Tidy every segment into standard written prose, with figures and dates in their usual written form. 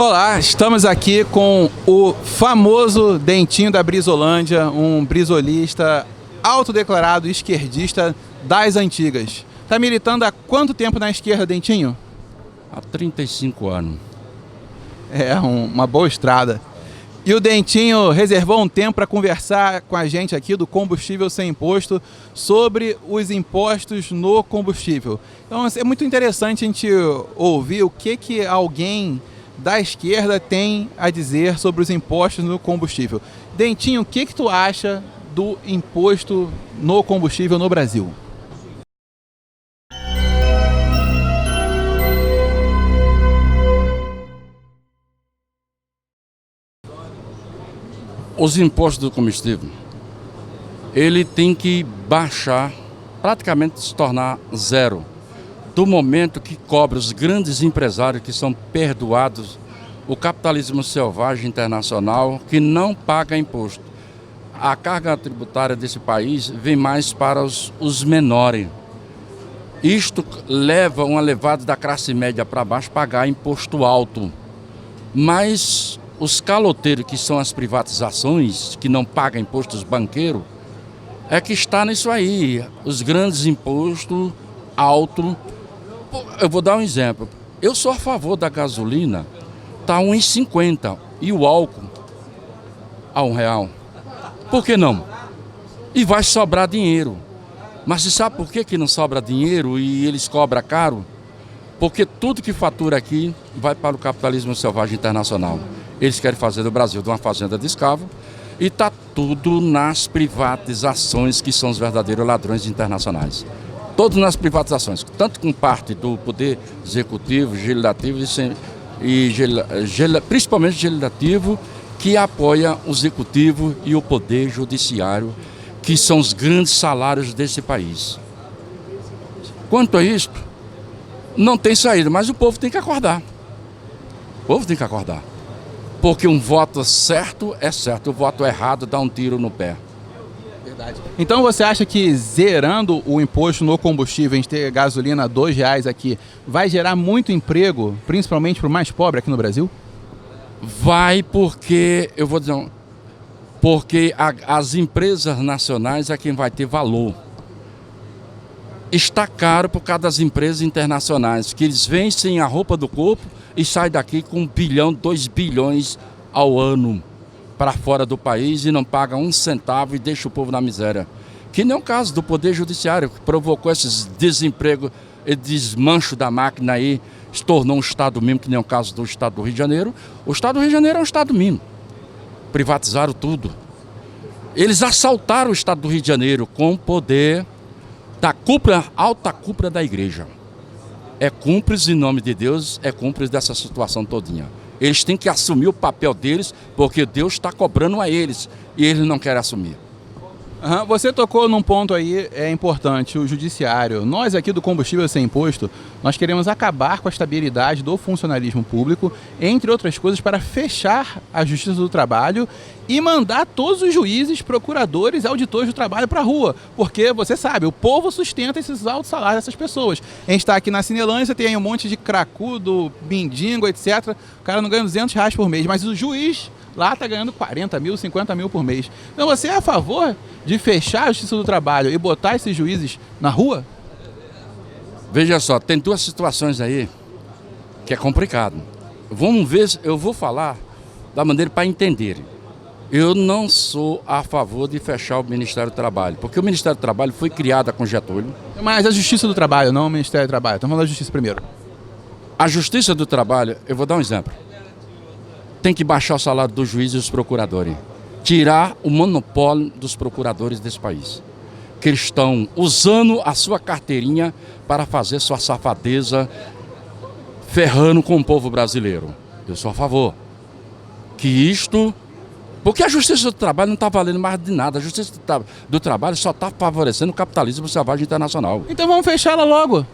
Olá, estamos aqui com o famoso Dentinho da Brizolândia, um brisolista autodeclarado esquerdista das antigas. Tá militando há quanto tempo na esquerda, Dentinho? Há 35 anos. É, uma boa estrada. E o Dentinho reservou um tempo para conversar com a gente aqui do Combustível Sem Imposto sobre os impostos no combustível. Então é muito interessante a gente ouvir o que alguém da esquerda tem a dizer sobre os impostos no combustível. Dentinho, o que tu acha do imposto no combustível no Brasil? Os impostos do combustível, ele tem que baixar, praticamente se tornar zero, do momento que cobre os grandes empresários que são perdoados, o capitalismo selvagem internacional que não paga imposto. A carga tributária desse país vem mais para os menores. Isto leva uma levada da classe média para baixo pagar imposto alto. Mas os caloteiros, que são as privatizações, que não pagam impostos banqueiros, é que está nisso aí. Os grandes impostos altos. Eu vou dar um exemplo. Eu sou a favor da gasolina, está a 1,50 e o álcool a R$1. Por que não? E vai sobrar dinheiro. Mas você sabe por que não sobra dinheiro e eles cobram caro? Porque tudo que fatura aqui vai para o capitalismo selvagem internacional. Eles querem fazer do Brasil de uma fazenda de escravo e está tudo nas privatizações, que são os verdadeiros ladrões internacionais. Todos nas privatizações, tanto com parte do poder executivo, legislativo principalmente legislativo, que apoia o executivo e o poder judiciário, que são os grandes salários desse país. Quanto a isto, não tem saída, mas o povo tem que acordar. O povo tem que acordar. Porque um voto certo é certo, o voto errado dá um tiro no pé. Verdade. Então você acha que zerando o imposto no combustível, a gente ter gasolina a R$2 aqui, vai gerar muito emprego, principalmente para o mais pobre aqui no Brasil? Vai, porque, eu vou dizer, porque as empresas nacionais é quem vai ter valor. Está caro por causa das empresas internacionais, que eles vencem a roupa do corpo e saem daqui com 1 bilhão, 2 bilhões ao ano para fora do país e não pagam um centavo e deixa o povo na miséria. Que nem é o caso do Poder Judiciário, que provocou esses desempregos, esse desmancho da máquina aí, se tornou um Estado mínimo, que nem é o caso do Estado do Rio de Janeiro. O Estado do Rio de Janeiro é um Estado mínimo. Privatizaram tudo. Eles assaltaram o Estado do Rio de Janeiro com o poder da cúpula, alta cúpula da igreja. É cúmplice, em nome de Deus, é cúmplice dessa situação todinha. Eles têm que assumir o papel deles, porque Deus está cobrando a eles e eles não querem assumir. Você tocou num ponto aí importante, o judiciário. Nós aqui do Combustível Sem Imposto, nós queremos acabar com a estabilidade do funcionalismo público, entre outras coisas, para fechar a Justiça do Trabalho e mandar todos os juízes, procuradores e auditores do trabalho para a rua. Porque, você sabe, o povo sustenta esses altos salários dessas pessoas. A gente está aqui na Cinelândia, tem um monte de cracudo, mendigo, etc. O cara não ganha R$200 por mês, mas o juiz lá está ganhando 40 mil, 50 mil por mês. Então você é a favor de fechar a Justiça do Trabalho e botar esses juízes na rua? Veja só, tem duas situações aí que é complicado. Vamos ver, eu vou falar da maneira para entenderem. Eu não sou a favor de fechar o Ministério do Trabalho, porque o Ministério do Trabalho foi criado com Getúlio. Mas a Justiça do Trabalho, não o Ministério do Trabalho. Estamos falando da Justiça primeiro. A Justiça do Trabalho, eu vou dar um exemplo. Tem que baixar o salário dos juízes e dos procuradores. Tirar o monopólio dos procuradores desse país. Que eles estão usando a sua carteirinha para fazer sua safadeza, ferrando com o povo brasileiro. Eu sou a favor. Que isto... Porque a Justiça do Trabalho não está valendo mais de nada. A Justiça do Trabalho só está favorecendo o capitalismo selvagem internacional. Então vamos fechá-la logo.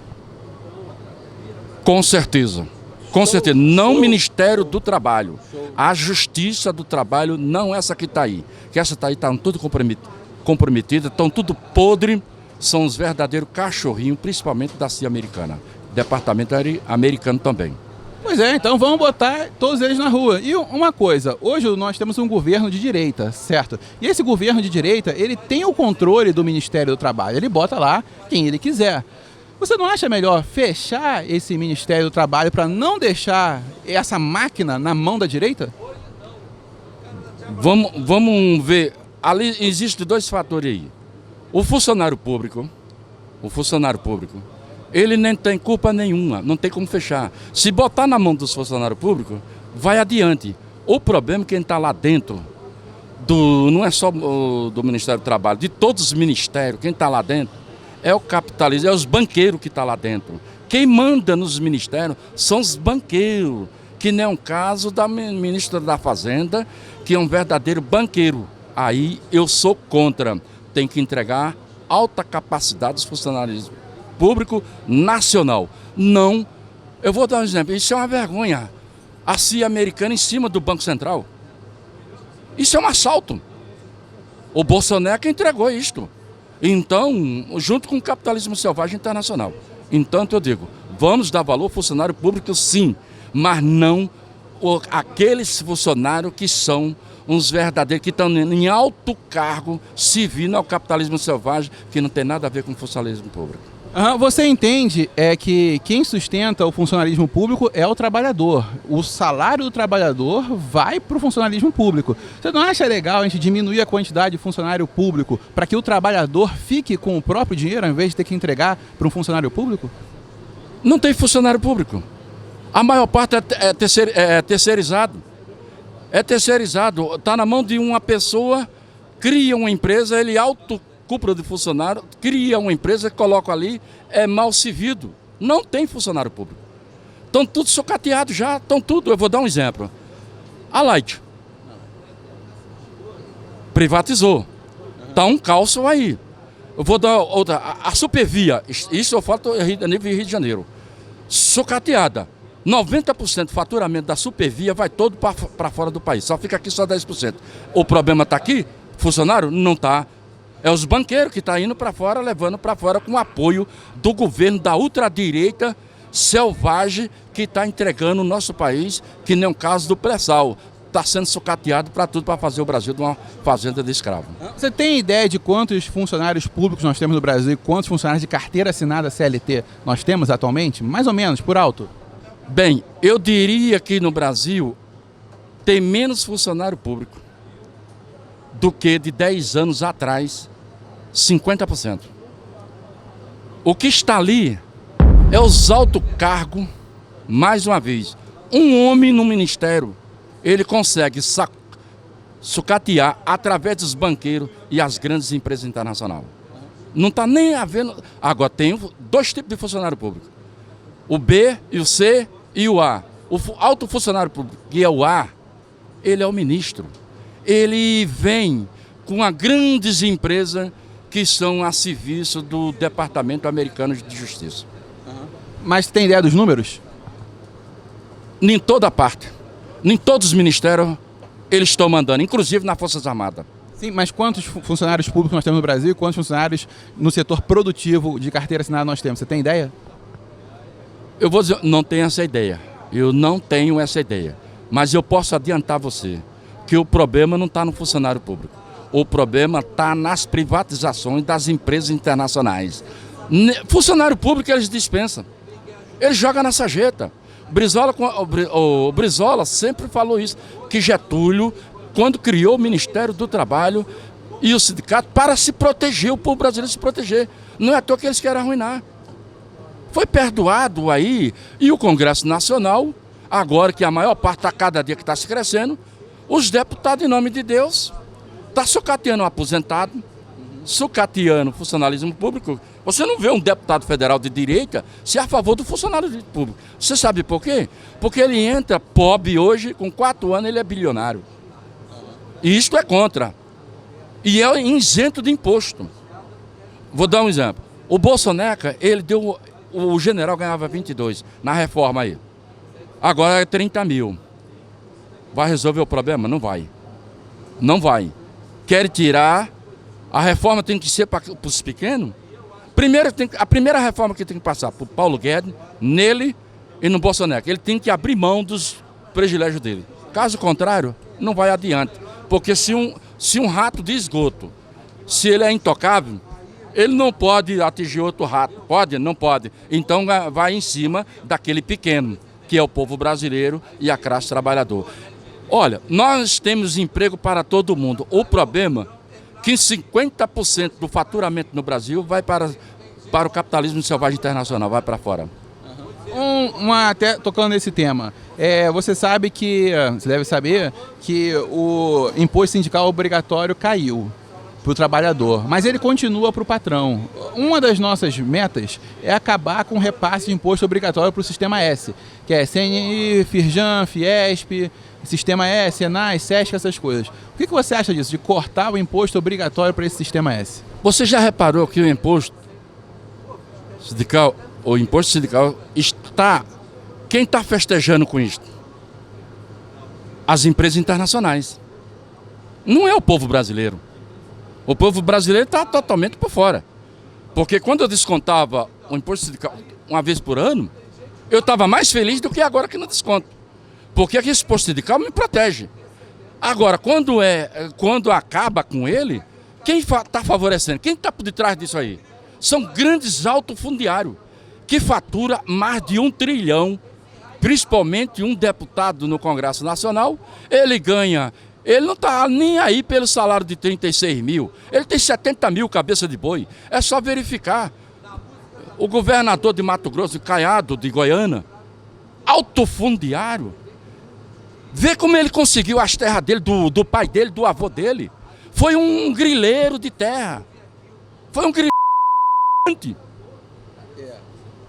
Com certeza. Com certeza, não o Ministério do Trabalho. A Justiça do Trabalho não essa que está aí. Que essa está aí, está tudo comprometida, estão tudo podre, são os verdadeiros cachorrinhos, principalmente da CIA americana. Departamento americano também. Pois é, então vamos botar todos eles na rua. E uma coisa, hoje nós temos um governo de direita, certo? E esse governo de direita, ele tem o controle do Ministério do Trabalho, ele bota lá quem ele quiser. Você não acha melhor fechar esse Ministério do Trabalho para não deixar essa máquina na mão da direita? Vamos ver, ali existem dois fatores aí. O funcionário público, ele nem tem culpa nenhuma, não tem como fechar. Se botar na mão dos funcionários públicos, vai adiante. O problema é quem está lá dentro, não é só do Ministério do Trabalho, de todos os ministérios, quem está lá dentro é o capitalismo, é os banqueiros que estão lá dentro. Quem manda nos ministérios são os banqueiros, que nem é um caso da ministra da Fazenda, que é um verdadeiro banqueiro. Aí eu sou contra, tem que entregar alta capacidade dos funcionários público nacional. Não, eu vou dar um exemplo, isso é uma vergonha. A CIA americana em cima do Banco Central. Isso é um assalto. O Bolsonaro que entregou isto. Então, junto com o capitalismo selvagem internacional. Então, eu digo, vamos dar valor ao funcionário público sim, mas não aqueles funcionários que são uns verdadeiros, que estão em alto cargo, servindo ao capitalismo selvagem, que não tem nada a ver com o funcionalismo público. Você entende que quem sustenta o funcionalismo público é o trabalhador. O salário do trabalhador vai para o funcionalismo público. Você não acha legal a gente diminuir a quantidade de funcionário público para que o trabalhador fique com o próprio dinheiro ao invés de ter que entregar para um funcionário público? Não tem funcionário público. A maior parte é terceirizado. É terceirizado. Está na mão de uma pessoa, cria uma empresa, ele cúpula de funcionário, cria uma empresa, coloca ali, é mal servido. Não tem funcionário público. Estão tudo socateados já, estão tudo. Eu vou dar um exemplo. A Light privatizou. Está um caos aí. Eu vou dar outra. A Supervia, isso eu falo a nível Rio de Janeiro. Socateada. 90% do faturamento da Supervia vai todo para fora do país. Só fica aqui só 10%. O problema está aqui? Funcionário? Não está. É os banqueiros que estão indo para fora, levando para fora com o apoio do governo da ultradireita selvagem que está entregando o nosso país, que nem o caso do pré-sal. Está sendo sucateado para tudo, para fazer o Brasil de uma fazenda de escravo. Você tem ideia de quantos funcionários públicos nós temos no Brasil e quantos funcionários de carteira assinada CLT nós temos atualmente? Mais ou menos, por alto? Bem, eu diria que no Brasil tem menos funcionário público do que de 10 anos atrás, 50%. O que está ali é os altos cargos, mais uma vez. Um homem no ministério, ele consegue sucatear através dos banqueiros e as grandes empresas internacionais. Não está nem havendo... Agora, tem dois tipos de funcionário público. O B e o C e o A. O alto funcionário público, que é o A, ele é o ministro. Ele vem com as grandes empresas que são a serviço do Departamento Americano de Justiça. Mas tem ideia dos números? Em toda parte. Em todos os ministérios, eles estão mandando, inclusive nas Forças Armadas. Sim, mas quantos funcionários públicos nós temos no Brasil e quantos funcionários no setor produtivo de carteira assinada nós temos? Você tem ideia? Eu vou dizer, não tenho essa ideia. Eu não tenho essa ideia. Mas eu posso adiantar você que o problema não está no funcionário público. O problema está nas privatizações das empresas internacionais. Funcionário público eles dispensam. Eles jogam na sarjeta. O Brizola sempre falou isso, que Getúlio, quando criou o Ministério do Trabalho e o sindicato, para se proteger, o povo brasileiro se proteger. Não é à toa que eles querem arruinar. Foi perdoado aí, e o Congresso Nacional, agora que a maior parte, a cada dia que está se crescendo, os deputados, em nome de Deus, está sucateando o aposentado, sucateando o funcionalismo público. Você não vê um deputado federal de direita ser a favor do funcionalismo público. Você sabe por quê? Porque ele entra pobre hoje, com 4 anos ele é bilionário. E isto é contra. E é isento de imposto. Vou dar um exemplo. O Bolsonaro, ele deu... O general ganhava 22 na reforma aí. Agora é 30 mil. Vai resolver o problema? Não vai. Não vai. Quer tirar. A reforma tem que ser para os pequenos. Primeiro, a primeira reforma que tem que passar para o Paulo Guedes, nele e no Bolsonaro. Ele tem que abrir mão dos privilégios dele. Caso contrário, não vai adiante. Porque se um rato de esgoto, se ele é intocável, ele não pode atingir outro rato. Pode? Não pode. Então vai em cima daquele pequeno, que é o povo brasileiro e a classe trabalhadora. Olha, nós temos emprego para todo mundo. O problema é que 50% do faturamento no Brasil vai para o capitalismo selvagem internacional, vai para fora. Até tocando nesse tema, você sabe que, você deve saber que o imposto sindical obrigatório caiu para o trabalhador, mas ele continua para o patrão. Uma das nossas metas é acabar com o repasse de imposto obrigatório para o Sistema S, que é CNI, Firjan, Fiesp, Sistema S, Senai, Sesc, essas coisas. O que você acha disso, de cortar o imposto obrigatório para esse Sistema S? Você já reparou que o imposto sindical, está... Quem está festejando com isso? As empresas internacionais. Não é o povo brasileiro. O povo brasileiro está totalmente por fora. Porque quando eu descontava o imposto sindical uma vez por ano, eu estava mais feliz do que agora que não desconto. Porque esse imposto sindical me protege. Agora, quando acaba com ele, quem está favorecendo? Quem está por detrás disso aí? São grandes autofundiários que fatura mais de 1 trilhão, principalmente um deputado no Congresso Nacional, ele não está nem aí pelo salário de 36 mil, ele tem 70 mil cabeça de boi, é só verificar. O governador de Mato Grosso, Caiado, de Goiânia, autofundiário, vê como ele conseguiu as terras dele, do pai dele, do avô dele, foi um grileiro de terra, foi um grileiro.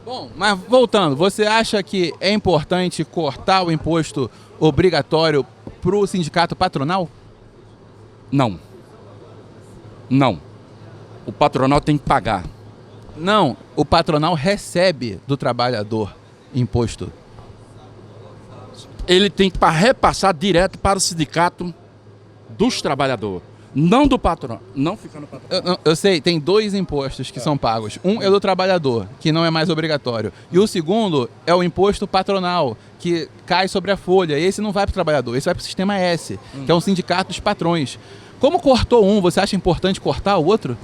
Bom, mas voltando, você acha que é importante cortar o imposto obrigatório para o sindicato patronal? Não. Não. O patronal tem que pagar. Não, o patronal recebe do trabalhador imposto. Ele tem que repassar direto para o sindicato dos trabalhadores. Não do patrão, não fica no patrão. Eu sei, tem 2 impostos que são pagos. Um é do trabalhador, que não é mais obrigatório. E o segundo é o imposto patronal, que cai sobre a folha. Esse não vai para o trabalhador, esse vai para o Sistema S, que é um sindicato dos patrões. Como cortou um, você acha importante cortar o outro?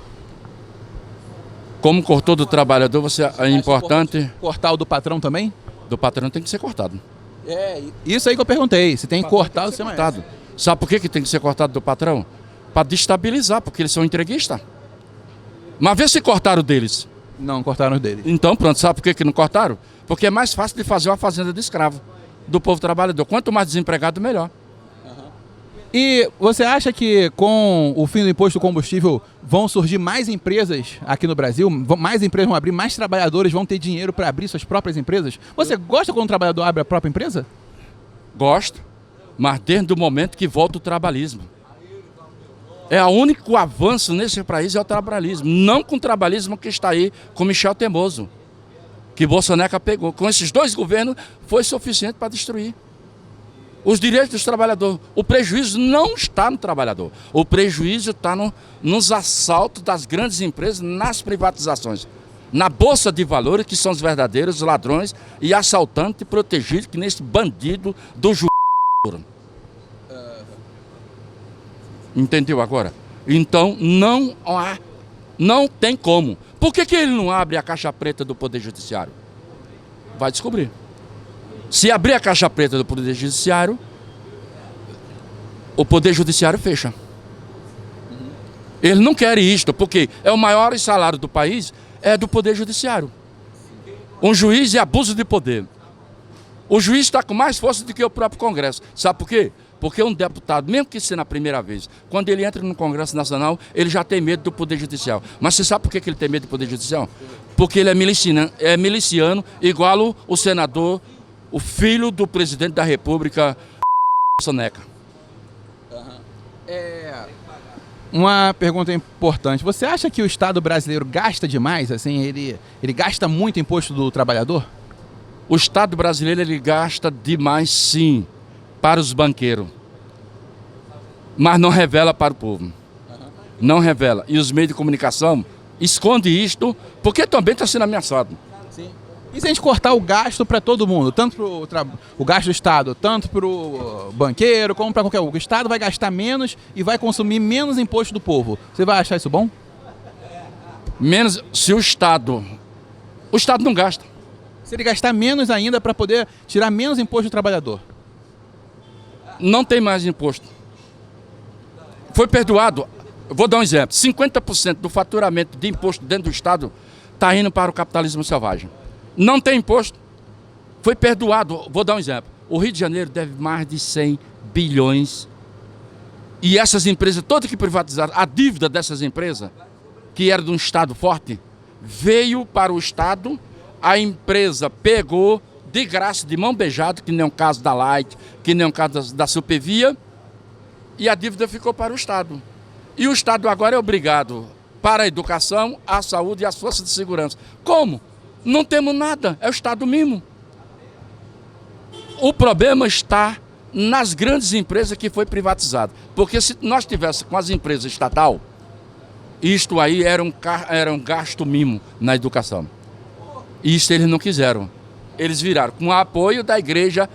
Como cortou do trabalhador, você é importante... Cortar o do patrão também? Do patrão tem que ser cortado. Isso aí que eu perguntei, se tem que cortar o Sistema S. Sabe por que tem que ser cortado do patrão? Para destabilizar, porque eles são entreguistas. Mas vê se cortaram deles. Não, cortaram os deles. Então pronto, sabe por que não cortaram? Porque é mais fácil de fazer uma fazenda de escravo do povo trabalhador. Quanto mais desempregado, melhor. E você acha que com o fim do imposto do combustível vão surgir mais empresas aqui no Brasil? Mais empresas vão abrir, mais trabalhadores vão ter dinheiro para abrir suas próprias empresas? Você gosta quando um trabalhador abre a própria empresa? Gosto, mas desde o momento que volta o trabalhismo. É o único avanço nesse país é o trabalhismo. Não com o trabalhismo que está aí com Michel Temoso, que Bolsonaro pegou. Com esses 2 governos foi suficiente para destruir os direitos dos trabalhadores. O prejuízo não está no trabalhador. O prejuízo está nos assaltos das grandes empresas, nas privatizações. Na Bolsa de Valores, que são os verdadeiros ladrões e assaltantes protegidos, que nesse bandido do juros. Entendeu agora? Então não tem como. Por que ele não abre a caixa preta do Poder Judiciário? Vai descobrir. Se abrir a caixa preta do Poder Judiciário, o Poder Judiciário fecha. Eles não querem isto, porque é o maior salário do país, é do Poder Judiciário. Um juiz é abuso de poder. O juiz está com mais força do que o próprio Congresso. Sabe por quê? Porque um deputado, mesmo que seja na primeira vez, quando ele entra no Congresso Nacional, ele já tem medo do Poder Judicial. Mas você sabe por que ele tem medo do Poder Judicial? Porque ele é miliciano igual o senador, o filho do presidente da República, Soneca. Uma pergunta importante. Você acha que o Estado brasileiro gasta demais? Assim, ele gasta muito imposto do trabalhador? O Estado brasileiro ele gasta demais, sim, para os banqueiros. Mas não revela para o povo. Não revela. E os meios de comunicação escondem isto, porque também está sendo ameaçado. Sim. E se a gente cortar o gasto para todo mundo, tanto para o gasto do Estado, tanto para o banqueiro, como para qualquer um? O Estado vai gastar menos e vai consumir menos imposto do povo. Você vai achar isso bom? Menos se o Estado não gasta. Se ele gastar menos ainda para poder tirar menos imposto do trabalhador. Não tem mais imposto. Foi perdoado, vou dar um exemplo, 50% do faturamento de imposto dentro do Estado está indo para o capitalismo selvagem. Não tem imposto. Foi perdoado, vou dar um exemplo. O Rio de Janeiro deve mais de 100 bilhões. E essas empresas, todas que privatizaram, a dívida dessas empresas, que era de um Estado forte, veio para o Estado, a empresa pegou de graça, de mão beijada, que nem o caso da Light, que nem o caso da Supervia, e a dívida ficou para o Estado. E o Estado agora é obrigado para a educação, a saúde e as forças de segurança. Como? Não temos nada, é o Estado mesmo. O problema está nas grandes empresas que foi privatizado. Porque se nós tivéssemos com as empresas estatal, isto aí era um gasto mínimo na educação. E isso eles não quiseram. Eles viraram com o apoio da igreja,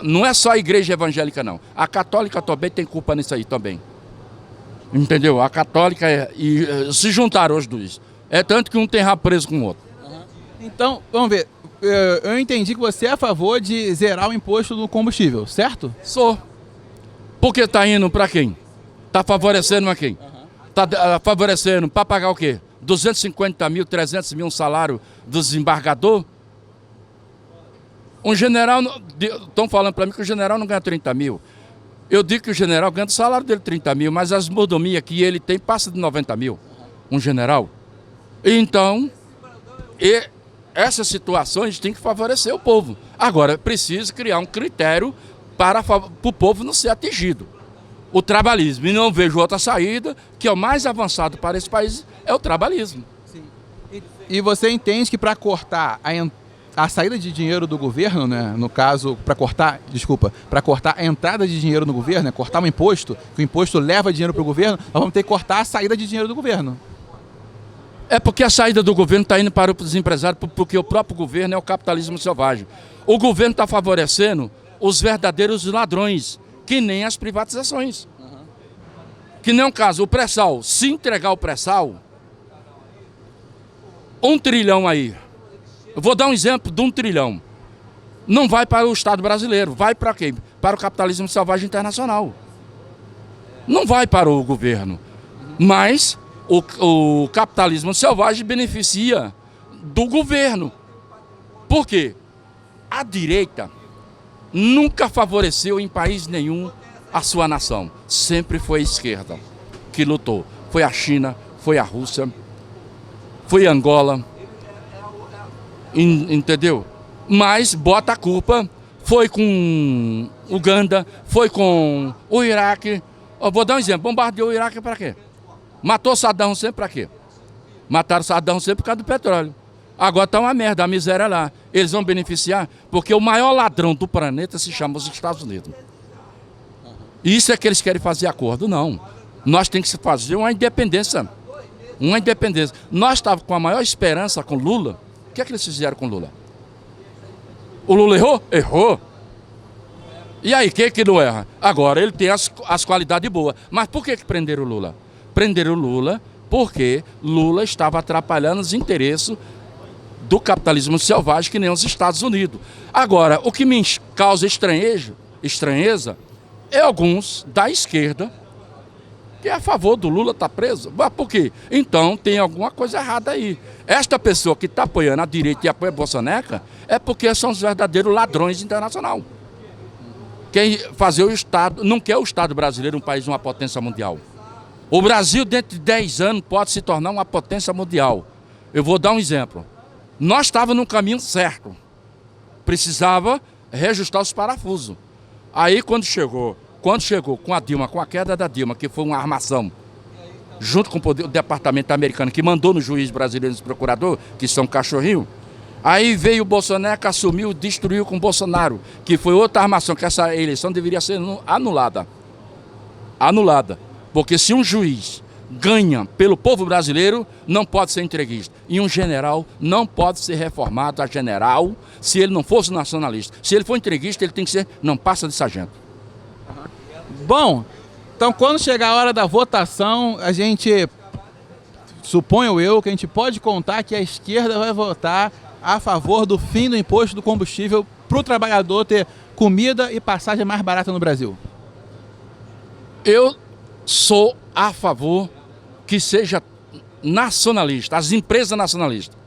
não é só a igreja evangélica não. A católica também tem culpa nisso aí também. Entendeu? A católica se juntaram os dois. É tanto que um tem rabo preso com o outro. Então, vamos ver. Eu entendi que você é a favor de zerar o imposto do combustível, certo? Sou. Porque está indo para quem? Está favorecendo a quem? Está favorecendo para pagar o quê? 250 mil, 300 mil um salário do desembargador? Um general, estão falando para mim que o general não ganha 30 mil. Eu digo que o general ganha do salário dele 30 mil, mas as mordomias que ele tem passa de 90 mil. Um general. Então, essas situações têm que favorecer o povo. Agora, precisa criar um critério para o povo não ser atingido. O trabalhismo. E não vejo outra saída, que é o mais avançado para esse país, é o trabalhismo. Sim. E você entende que para cortar a saída de dinheiro do governo, né, no caso, para cortar a entrada de dinheiro no governo, né, cortar um imposto, que o imposto leva dinheiro para o governo, nós vamos ter que cortar a saída de dinheiro do governo. É porque a saída do governo está indo para os empresários, porque o próprio governo é o capitalismo selvagem. O governo está favorecendo os verdadeiros ladrões, que nem as privatizações. Que nem o caso, o pré-sal. Se entregar o pré-sal, 1 trilhão aí. Eu vou dar um exemplo de 1 trilhão. Não vai para o Estado brasileiro, vai para quem? Para o capitalismo selvagem internacional. Não vai para o governo. Mas o capitalismo selvagem beneficia do governo. Por quê? A direita nunca favoreceu em país nenhum a sua nação. Sempre foi a esquerda que lutou. Foi a China, foi a Rússia, foi Angola. Entendeu? Mas bota a culpa. Foi com Uganda, foi com o Iraque. Eu vou dar um exemplo. Bombardeou o Iraque para quê? Matou Saddam Hussein para quê? Mataram Saddam Hussein por causa do petróleo. Agora está uma merda, a miséria lá. Eles vão beneficiar porque o maior ladrão do planeta se chama os Estados Unidos. Isso é que eles querem fazer acordo? Não. Nós temos que fazer uma independência. Uma independência. Nós estávamos com a maior esperança com Lula. O que é que eles fizeram com Lula? O Lula errou? Errou. E aí, quem que não erra? Agora, ele tem as qualidades boas. Mas por que prenderam o Lula? Prenderam o Lula porque Lula estava atrapalhando os interesses do capitalismo selvagem que nem os Estados Unidos. Agora, o que me causa estranheza é alguns da esquerda que é a favor do Lula estar preso. Mas por quê? Então tem alguma coisa errada aí. Esta pessoa que está apoiando a direita e apoia a Bolsonaro é porque são os verdadeiros ladrões internacionais. Quem fazer o Estado, não quer o Estado brasileiro um país, uma potência mundial. O Brasil, dentro de 10 anos, pode se tornar uma potência mundial. Eu vou dar um exemplo. Nós estávamos no caminho certo. Precisava reajustar os parafusos. Aí, quando chegou com a Dilma, com a queda da Dilma, que foi uma armação, junto com o departamento americano, que mandou no juiz brasileiro e no procurador, que são cachorrinho, aí veio o Bolsonaro, que assumiu, destruiu com o Bolsonaro, que foi outra armação, que essa eleição deveria ser anulada. Anulada. Porque se um juiz ganha pelo povo brasileiro não pode ser entreguista. E um general não pode ser reformado a general se ele não fosse nacionalista. Se ele for entreguista, ele tem que ser, não passa de sargento. Bom, então quando chegar a hora da votação, a gente, suponho eu, que a gente pode contar que a esquerda vai votar a favor do fim do imposto do combustível para o trabalhador ter comida e passagem mais barata no Brasil. Eu sou a favor que seja nacionalista, as empresas nacionalistas.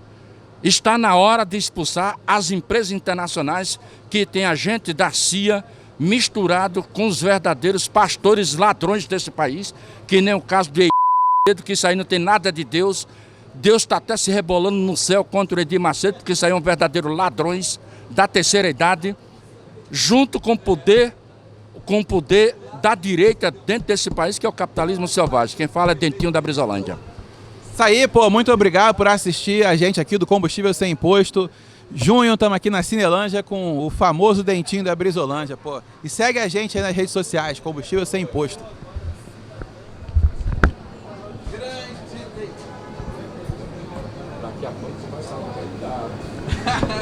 Está na hora de expulsar as empresas internacionais que têm agente da CIA misturado com os verdadeiros pastores ladrões desse país, que nem o caso do Edir, que isso aí não tem nada de Deus. Deus está até se rebolando no céu contra o Edir Macedo, porque isso aí é um verdadeiro ladrões da terceira idade, junto com o poder da direita dentro desse país, que é o capitalismo selvagem. Quem fala é Dentinho da Brizolândia. Isso aí, pô, muito obrigado por assistir a gente aqui do Combustível Sem Imposto. Junho, estamos aqui na Cinelândia com o famoso Dentinho da Brizolândia, pô. E segue a gente aí nas redes sociais, Combustível Sem Imposto. Daqui a pouco você vai salvar.